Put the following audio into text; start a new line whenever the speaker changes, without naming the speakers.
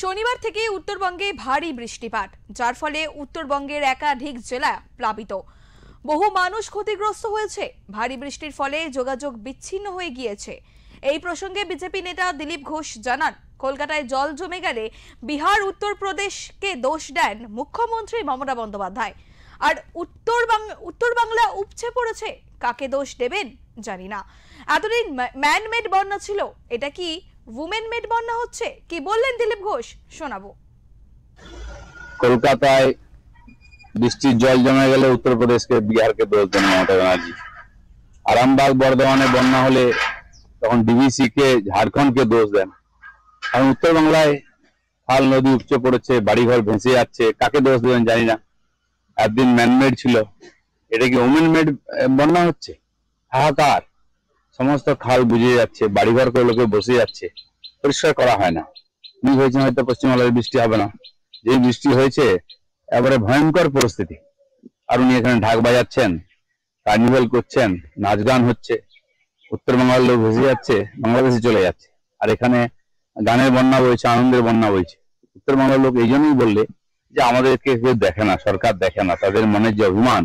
শনিবার থেকে উত্তরবঙ্গে ভারী বৃষ্টিপাত, যার ফলে উত্তরবঙ্গের একাধিক জেলা প্লাবিত। বহু মানুষ ক্ষতিগ্রস্ত হয়েছে। ভারী বৃষ্টির ফলে যোগাযোগ বিচ্ছিন্ন হয়ে গিয়েছে। এই প্রসঙ্গে বিজেপি নেতা দিলীপ ঘোষ জানান, কলকাতায় জল জমে গেলে বিহার উত্তরপ্রদেশকে দোষ দেন মুখ্যমন্ত্রী মমতা বন্দ্যোপাধ্যায়। আর উত্তর বাংলা উপচে পড়েছে, কাকে দোষ দেবেন জানি না। এতদিন ম্যান মেড বন্যা ছিল, এটা কি উমেন মেড বন্যা হচ্ছে? কি বললেন দিলীপ ঘোষ, শোনাবো।
কলকাতায় বৃষ্টির জল জমে গেলে উত্তরপ্রদেশকে বিহারকে দোষ দেন মমতা ব্যানার্জি। আরামবাগ বর্ধমানে বন্যা হলে তখন ডিভিসি কে ঝাড়খণ্ডকে দোষ দেন। কারণ উত্তরবাংলায় খাল নদী উপচে পড়েছে, বাড়িঘর ভেসে যাচ্ছে, কাকে দোষ দেবেন জানি না। একদিন ম্যানমেড ছিল, এটা কি ওমেন মেড বন্যা হচ্ছে? হাহাকার, সমস্ত খাল বুঝে যাচ্ছে, বাড়িঘর করে লোকে বসে যাচ্ছে, পরিষ্কার করা হয় না। উনি ভেবেছেন হয়তো পশ্চিমবাংলায় বৃষ্টি হবে না, যে বৃষ্টি হয়েছে এবারে ভয়ঙ্কর পরিস্থিতি। আর উনি এখানে ঢাক বাজাচ্ছেন, কার্নিভেল করছেন, নাচ গান হচ্ছে, উত্তরবাংলার লোক ভেসে যাচ্ছে, বাংলাদেশে চলে যাচ্ছে। আর এখানে গানের বন্যা বইছে, আনন্দের বন্যা বইছে। উত্তরবাংলার লোক এই জন্যই বললে যে আমাদেরকে কেউ দেখে না, সরকার দেখে না, তাদের মনের যে অভিমান